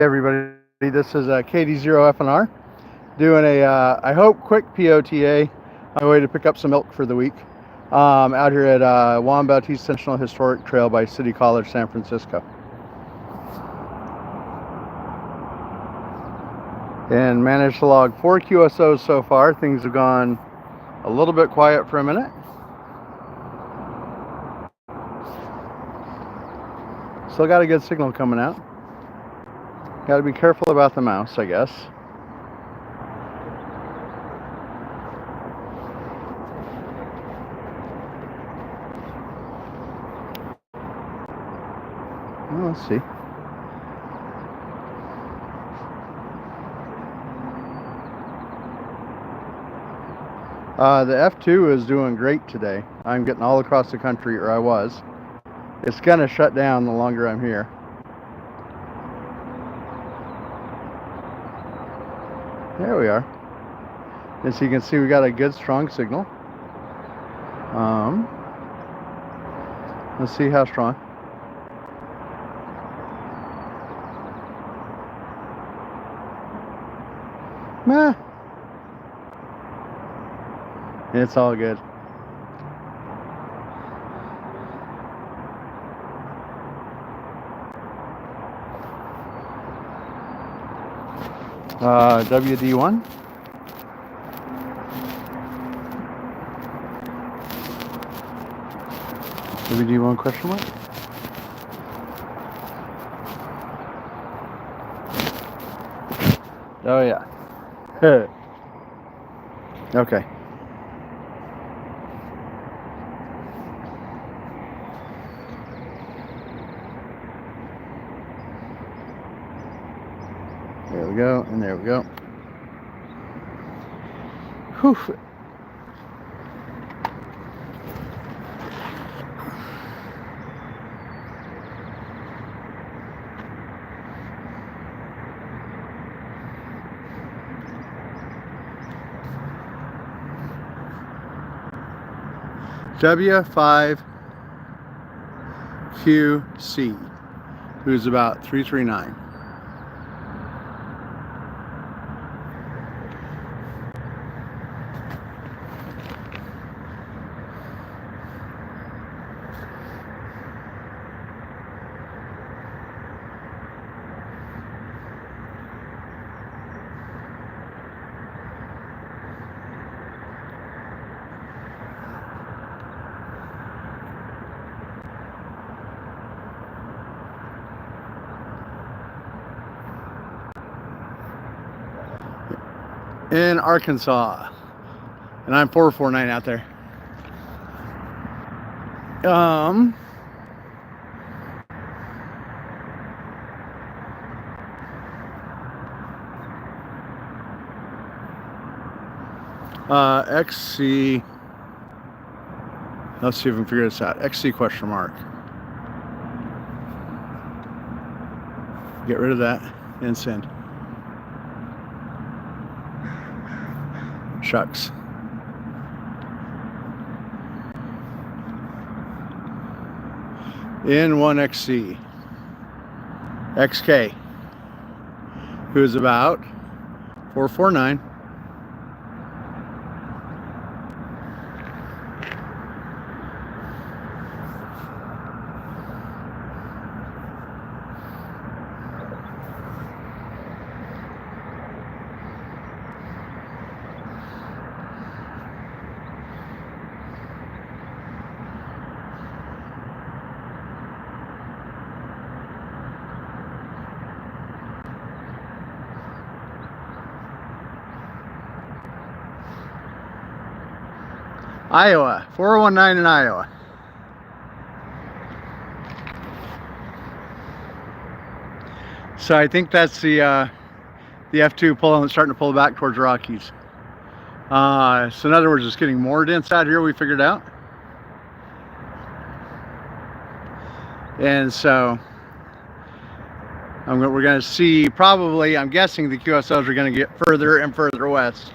Everybody, this is kd0fnr doing a I hope quick POTA on my way to pick up some elk for the week out here at Juan Bautista National Historic Trail by City College, San Francisco, and managed to log 4 QSOs so far. Things have gone a little bit quiet for a minute. Still got a good signal coming out. Got to be careful about the mouse, I guess. Well, let's see. The F2 is doing great today. I'm getting all across the country, or I was. It's gonna shut down the longer I'm here. There we are. As you can see, we got a good strong signal. Let's see how strong. Meh. It's all good. WD1. WD1 question mark? Oh yeah. Okay. There we go, and there we go. Whew. W5QC, who's about 339. In Arkansas, and I'm 449 out there. XC, let's see if we can figure this out. XC question mark. Get rid of that and send. Shucks. N1XC. XK, who's about 449. Iowa, 419 in Iowa. So I think that's the F2 starting to pull back towards Rockies. So in other words, it's getting more dense out here, we figured out. And so we're going to see probably, I'm guessing the QSOs are going to get further and further west.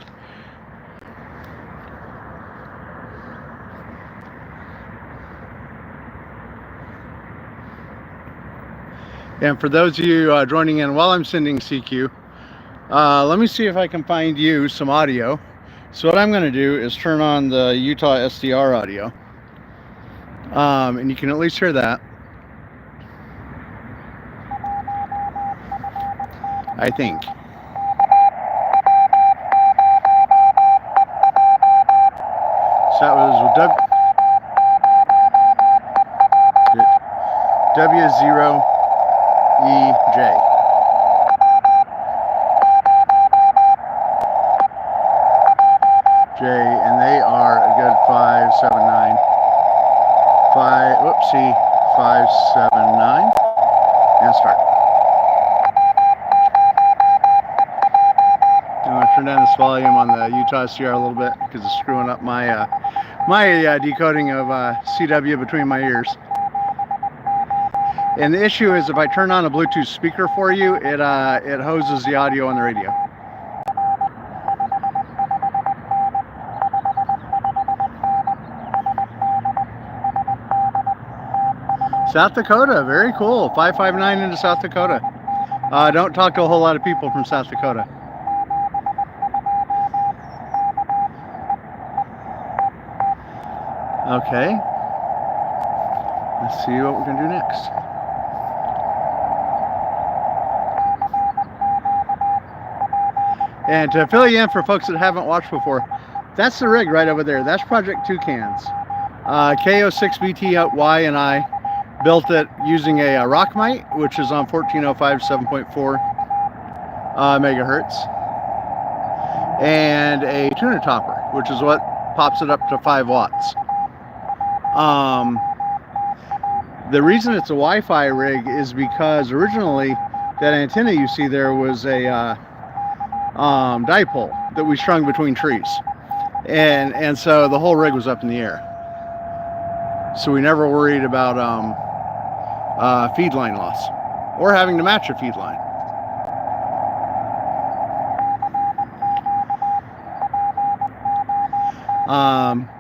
And for those of you joining in while I'm sending CQ, let me see if I can find you some audio. So what I'm going to do is turn on the Utah SDR audio, and you can at least hear that, I think. So that was W0EJ. And they are a good 579. 579. And start. I'm going to turn down this volume on the Utah SDR a little bit because it's screwing up my decoding of CW between my ears. And the issue is if I turn on a Bluetooth speaker for you, it hoses the audio on the radio. South Dakota, very cool. 559 into South Dakota. Don't talk to a whole lot of people from South Dakota. Okay. Let's see what we're going to do next. And to fill you in for folks that haven't watched before, that's the rig right over there. That's Project Toucans. kd0fnr and I built it using a Rockmite, which is on 1405 7.4 megahertz, and a tuner topper, which is what pops it up to 5 watts. The reason it's a Wi-Fi rig is because originally that antenna you see there was a dipole that we strung between trees, and so the whole rig was up in the air. So we never worried about feed line loss or having to match a feed line.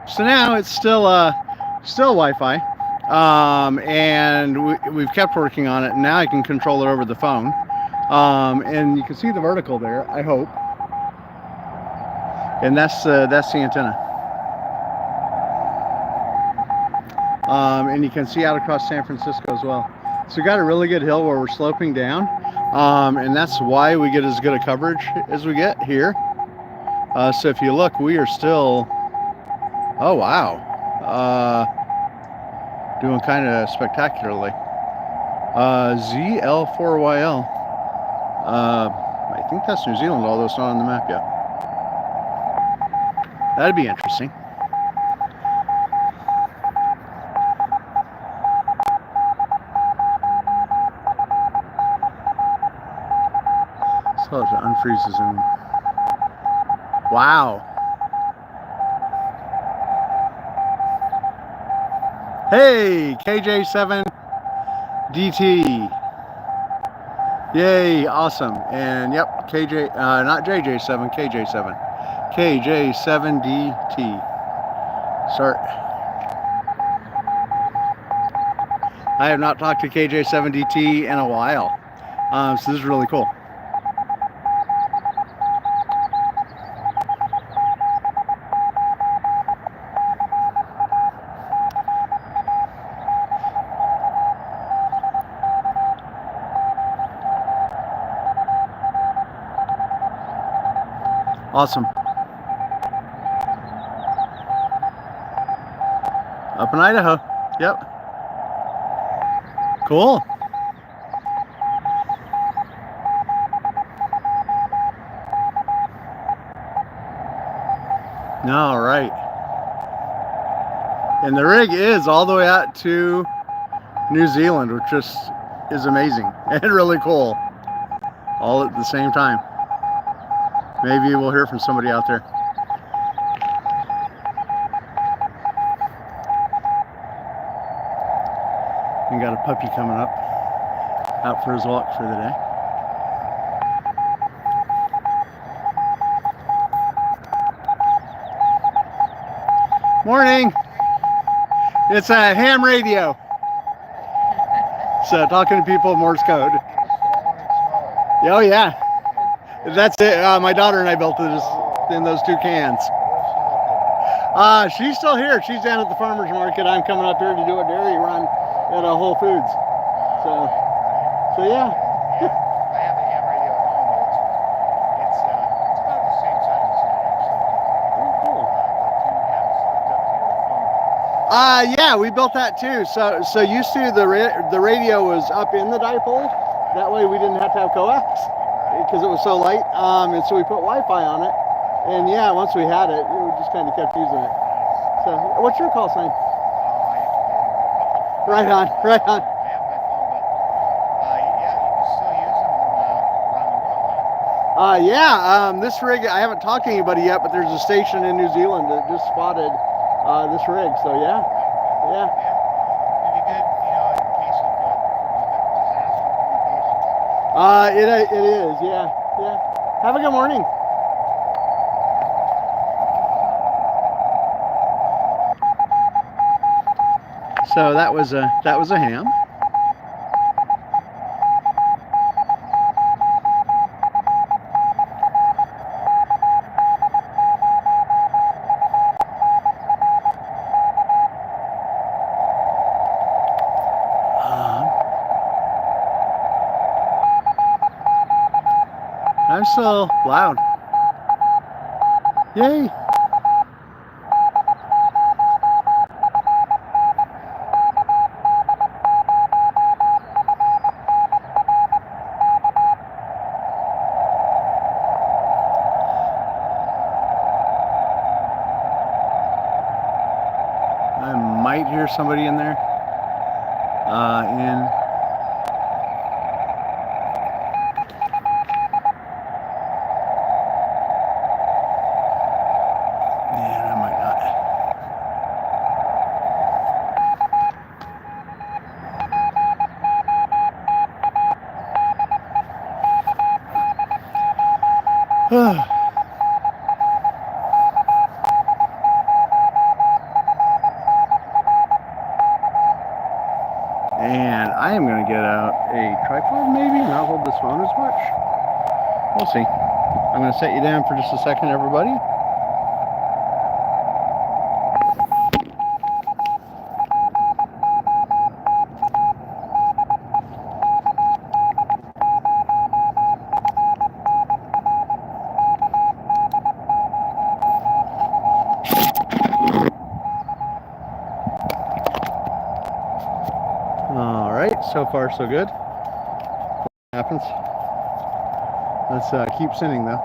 So now it's still Wi-Fi, and we've kept working on it. And now I can control it over the phone, and you can see the vertical there, I hope, and that's the antenna. And you can see out across San Francisco as well. So we got a really good hill where we're sloping down, and that's why we get as good a coverage as we get here. So if you look, we are still, oh wow, doing kind of spectacularly. ZL4YL, I think that's New Zealand, although it's not on the map yet. That'd be interesting. So to unfreeze the zoom. Wow. Hey, KJ7DT. Yay, awesome. And yep, KJ, not JJ7, KJ7. KJ7DT. Start. I have not talked to KJ7DT in a while. So this is really cool. Awesome. Up in Idaho. Yep. Cool. All right. And the rig is all the way out to New Zealand, which just is amazing and really cool. All at the same time. Maybe we'll hear from somebody out there. We got a puppy coming up, out for his walk for the day. Morning. It's a ham radio. So talking to people, Morse code. Oh yeah, that's it. My daughter and I built this in those two cans. She's still here. She's down at the farmer's market. I'm coming up here to do a dairy run at a Whole Foods. So yeah. I have a ham radio at home, but it's about the same size as that actually. Oh, cool. But you have it hooked up to your phone. Yeah, we built that too. So used to the radio was up in the dipole. That way we didn't have to have coax because it was so light. And so we put Wi-Fi on it. And yeah, once we had it, we just kind of kept using it. So what's your call sign? Right on, right on. I have my phone, but yeah, you can still use them around the world, right? This rig, I haven't talked to anybody yet, but there's a station in New Zealand that just spotted this rig. So yeah. It'd be good, in case of disaster communication. It is, yeah. Have a good morning. So that was a ham. I'm so loud. Yay! I might hear somebody in there. I might not. And I am going to get out a tripod maybe, not hold this phone as much. We'll see. I'm going to set you down for just a second, everybody. All right, so far so good. Happens. Let's keep sending though.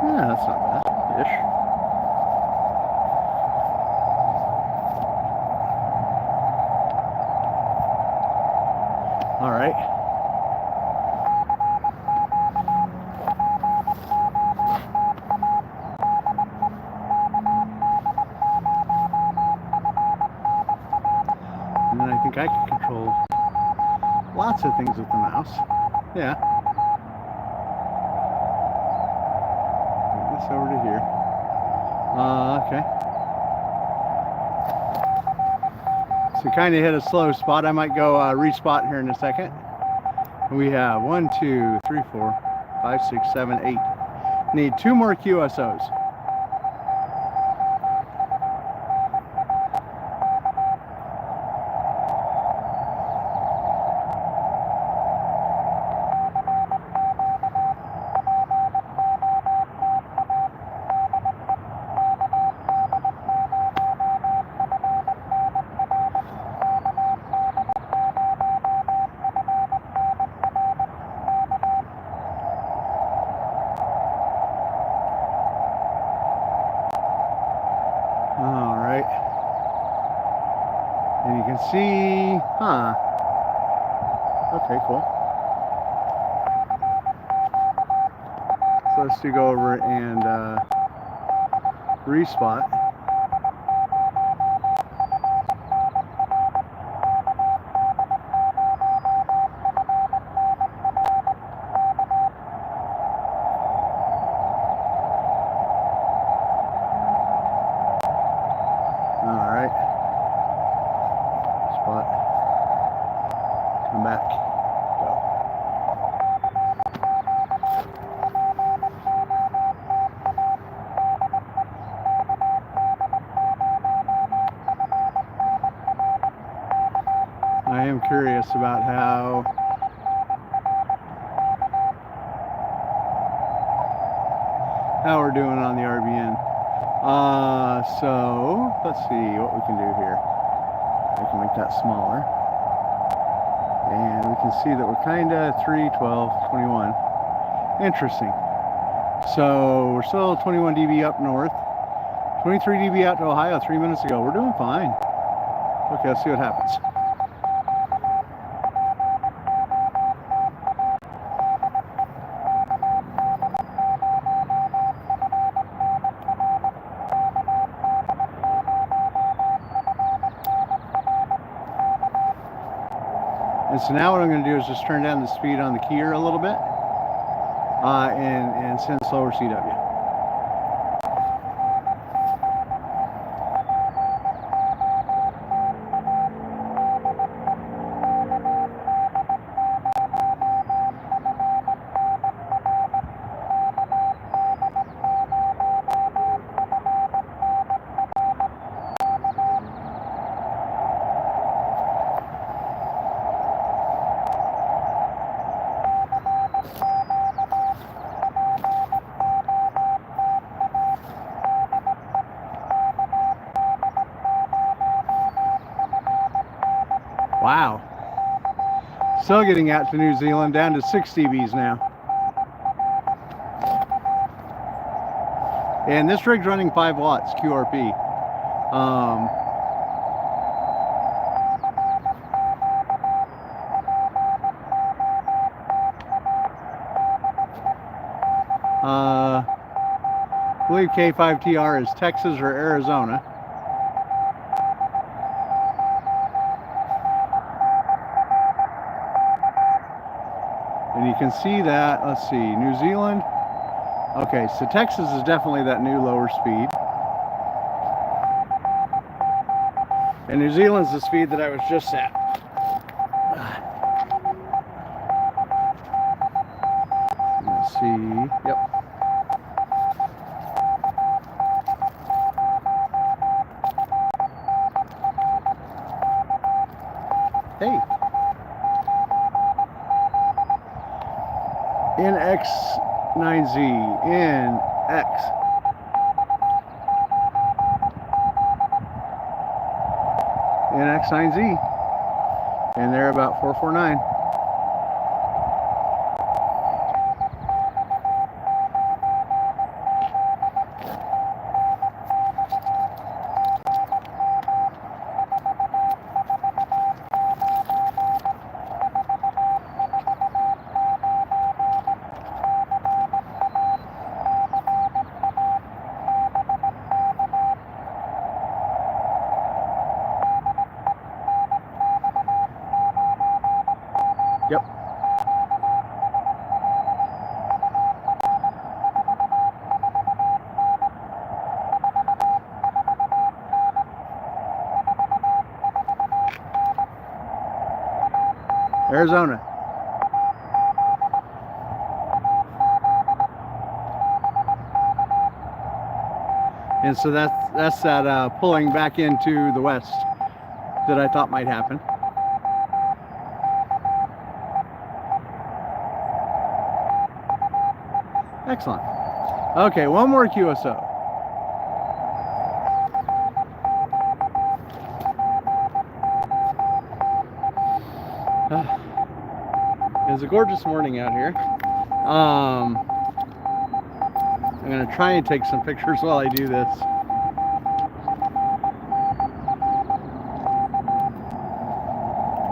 Yeah, that's not bad-ish. All right. And then I think I can control lots of things with the mouse. Yeah. Move this over to here. Okay. So kind of hit a slow spot. I might go respot here in a second. We have 1, 2, 3, 4, 5, 6, 7, 8. Need 2 more QSOs. All right. And you can see, okay, cool. So let's go over and respot. I am curious about how we're doing on the RBN. So let's see what we can do here. We can make that smaller, and we can see that we're kind of 3, 12, 21. Interesting. So we're still 21 dB up north, 23 dB out to Ohio 3 minutes ago. We're doing fine. Okay, let's see what happens. And so now what I'm going to do is just turn down the speed on the keyer a little bit and send slower CW. Wow. Still getting out to New Zealand, down to 6 dBs now. And this rig's running 5 watts QRP. I believe K5TR is Texas or Arizona. And you can see that, let's see, New Zealand. Okay, so Texas is definitely that new lower speed. And New Zealand's the speed that I was just at. Let's see, yep. Hey. NX9Z, NX. NX9Z. And they're about 449. Yep. Arizona. And so that's that pulling back into the west that I thought might happen. Excellent. Okay, one more QSO. It's a gorgeous morning out here. I'm going to try and take some pictures while I do this.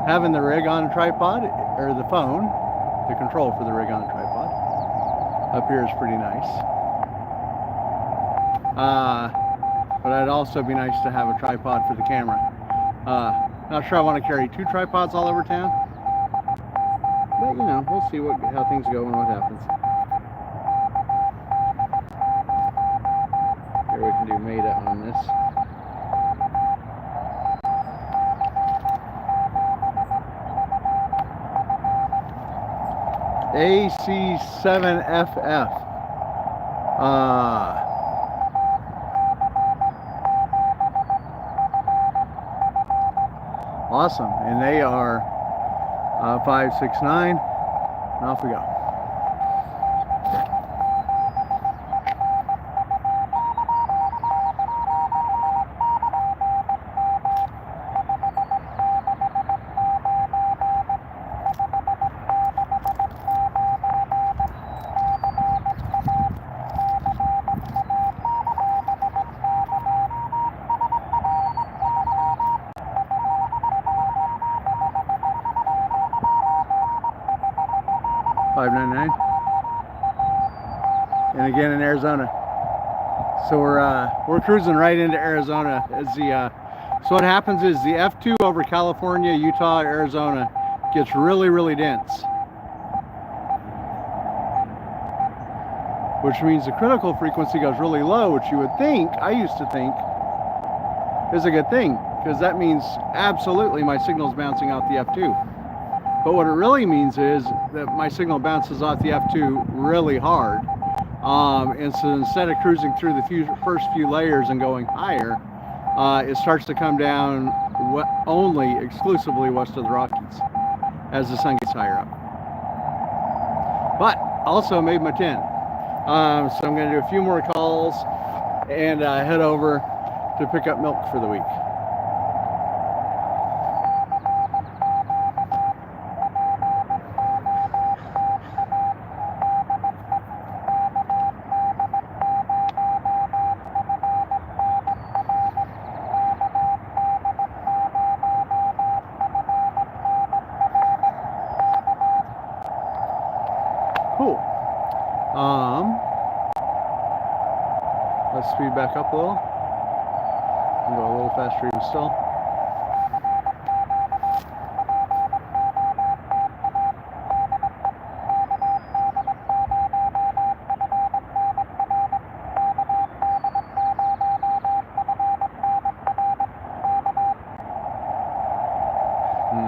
Having the rig on a tripod, or the phone, the control for the rig on a tripod, up here is pretty nice. But it'd also be nice to have a tripod for the camera. Not sure I want to carry 2 tripods all over town. But you know, we'll see how things go and what happens. Here we can do Meta on this. AC7FF. Awesome. And they are 569. And off we go. And again in Arizona. So we're cruising right into Arizona. As the so what happens is the F2 over California, Utah, Arizona gets really dense, which means the critical frequency goes really low, which you would think, I used to think, is a good thing, because that means absolutely my signal's bouncing off the F2. But what it really means is that my signal bounces off the F2 really hard. And so instead of cruising through the first few layers and going higher, it starts to come down exclusively west of the Rockies as the sun gets higher up. But also made my 10. So I'm going to do a few more calls and head over to pick up milk for the week. Cool. Let's speed back up a little. And go a little faster even still.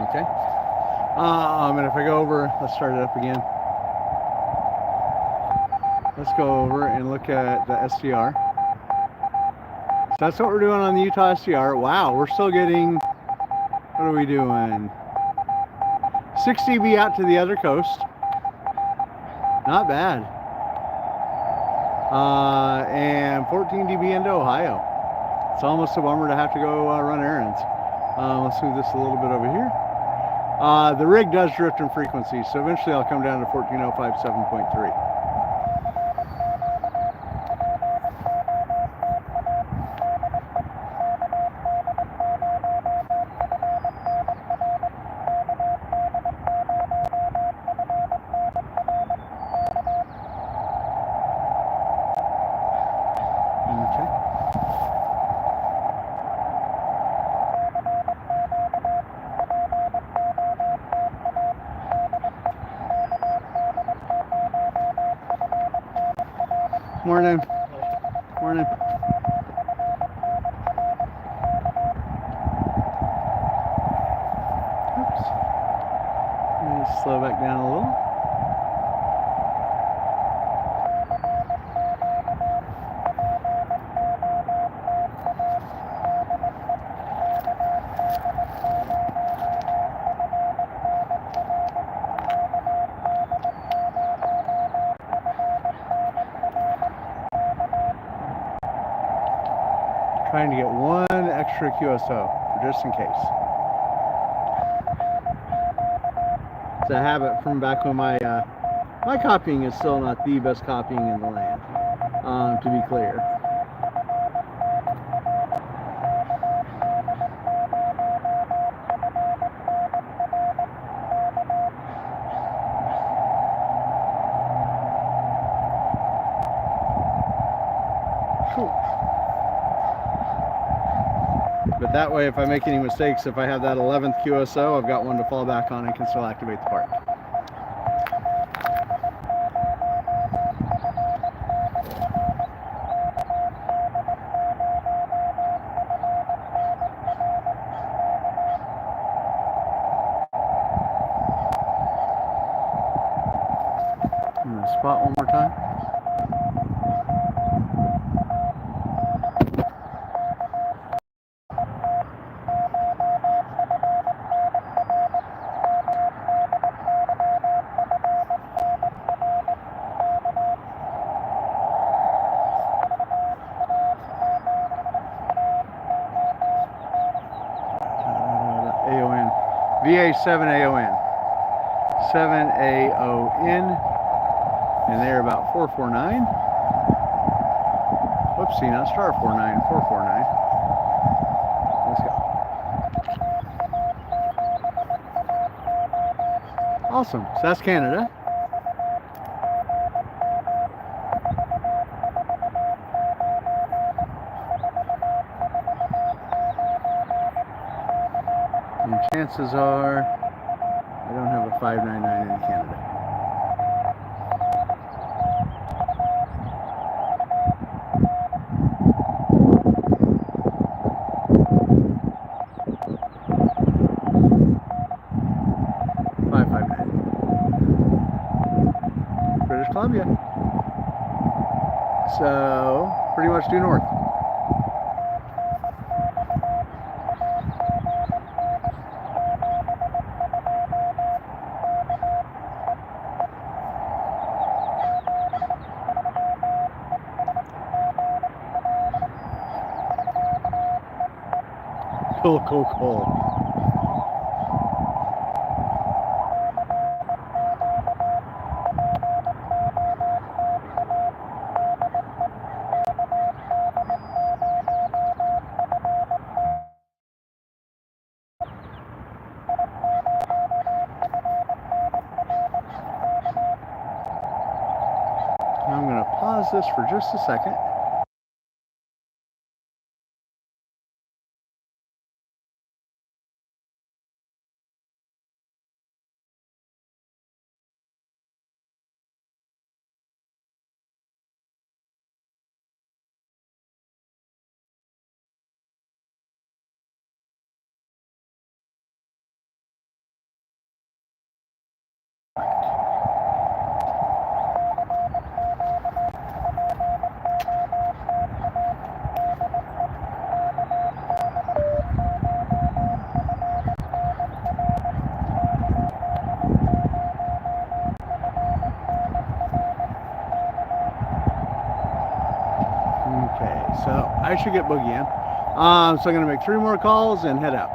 Okay. And if I go over, let's start it up again. Let's go over and look at the SDR. So that's what we're doing on the Utah SDR. Wow, we're still getting, what are we doing? 6 dB out to the other coast. Not bad. And 14 dB into Ohio. It's almost a bummer to have to go run errands. Let's move this a little bit over here. The rig does drift in frequency, so eventually I'll come down to 14057.3. Morning. Morning. Oops. Let me slow back down a little. Trying to get one extra QSO, just in case. It's a habit from back when my copying is still not the best copying in the land, to be clear. Cool. But that way, if I make any mistakes, if I have that 11th QSO, I've got one to fall back on and can still activate the part. spot one more time. AON. VA7AON. 7AON. And they're about 449. Whoopsie, not star 49, 449. Let's go. Awesome. So that's Canada. And chances are I don't have a 599 in Canada. British Columbia. So pretty much due north. Cool. I'm going to pause this for just a second. Okay, so I should get Boogie in. So I'm going to make 3 more calls and head out.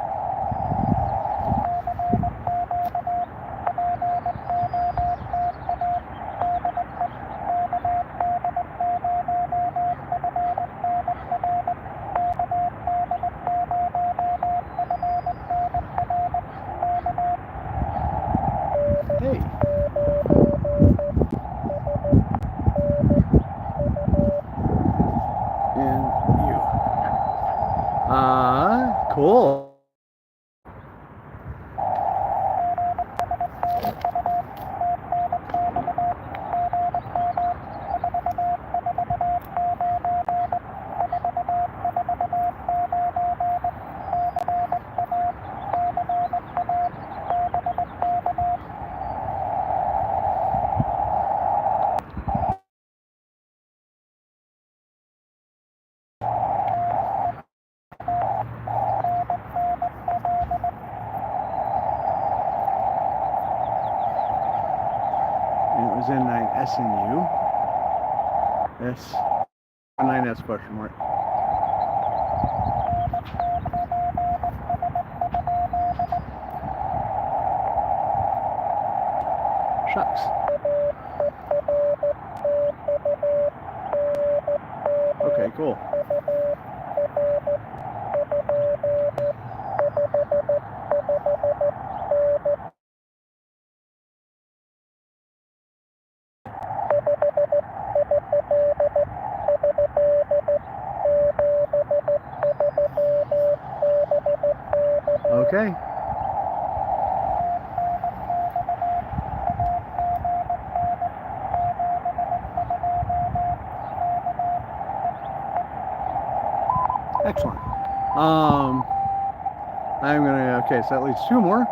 Hey. And you. Cool. And it was N9 SNU. S 9S question mark. Shucks. Okay, cool. Okay. Excellent. I'm gonna, okay, so that leaves 2 more.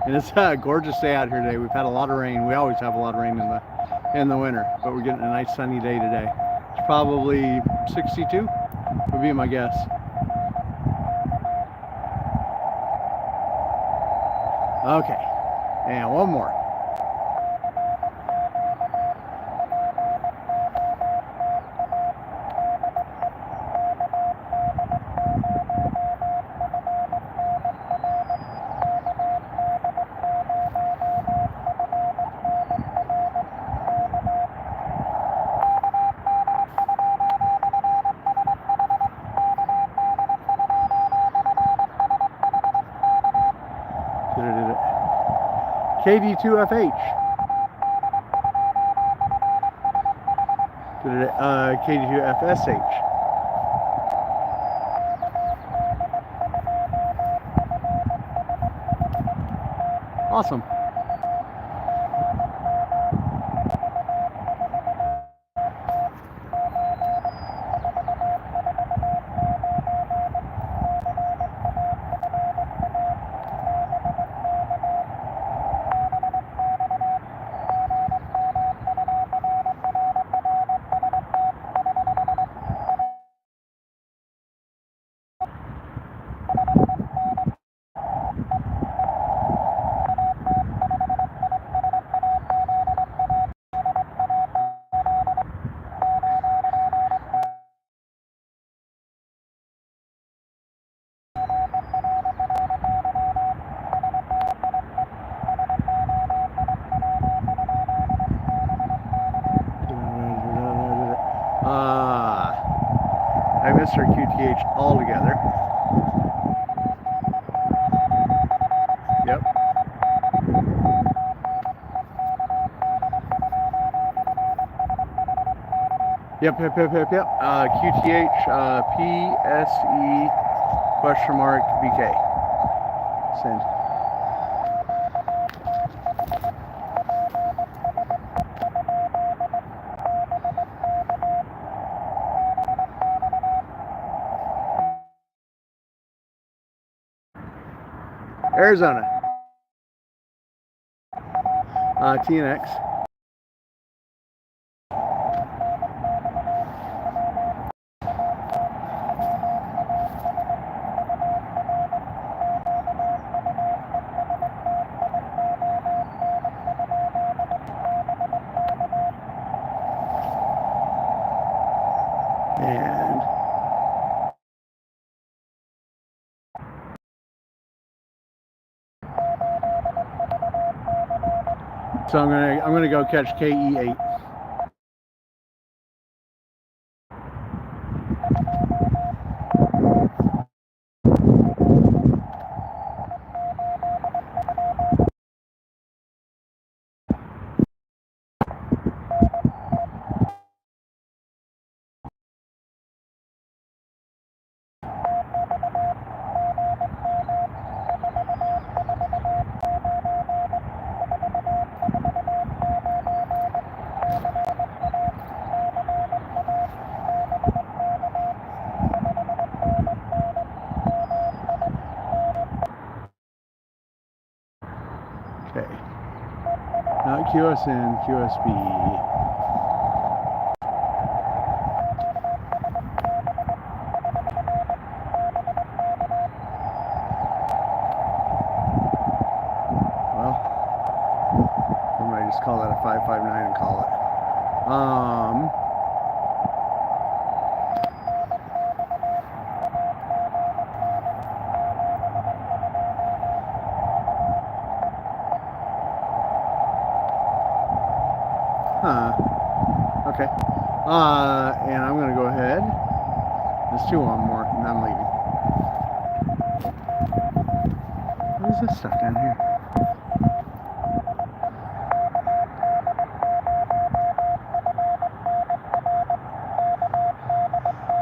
And it's a gorgeous day out here today. We've had a lot of rain. We always have a lot of rain in the winter, but we're getting a nice sunny day today. It's probably 62 would be my guess. Okay, and one more. kd0fnr. kd0fsh. Awesome. I missed our QTH altogether. Yep. Yep. QTH PSE question mark BK. Send. Arizona. TNX. And so I'm gonna go catch KE8. Okay. Not QSN, QSB. Well, we might just call that a 559 and call it. Okay. And I'm gonna go ahead. Let's do one more, and I'm leaving. What is this stuff down here?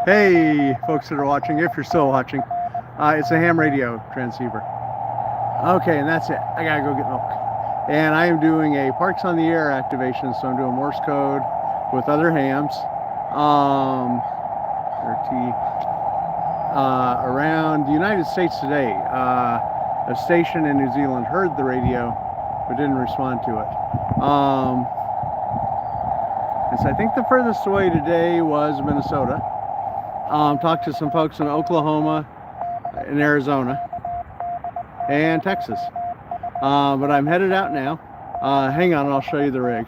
Hey, folks that are watching, if you're still watching, it's a ham radio transceiver. Okay, and that's it. I gotta go get milk. And I am doing a Parks on the Air activation, so I'm doing Morse code with other hams. Around the United States today. a station in New Zealand heard the radio but didn't respond to it. And so I think the furthest away today was Minnesota. Talked to some folks in Oklahoma, in Arizona, and Texas. But I'm headed out now. Hang on, I'll show you the rig.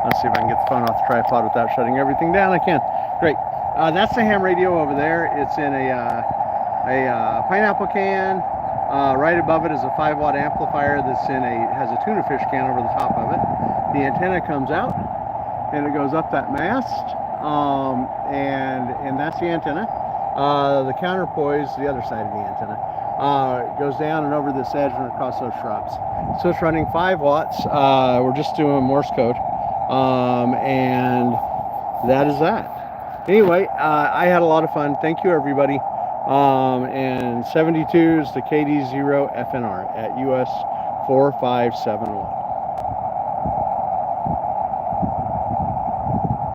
Let's see if I can get the phone off the tripod without shutting everything down. I can. Great. That's the ham radio over there. It's in a pineapple can. Right above it is a 5-watt amplifier that's has a tuna fish can over the top of it. The antenna comes out and it goes up that mast, and that's the antenna. The counterpoise, the other side of the antenna, goes down and over this edge and across those shrubs. So it's running 5 watts. We're just doing Morse code, and that is that. Anyway, I had a lot of fun. Thank you, everybody. And 72 is the kd0fnr at US-4571.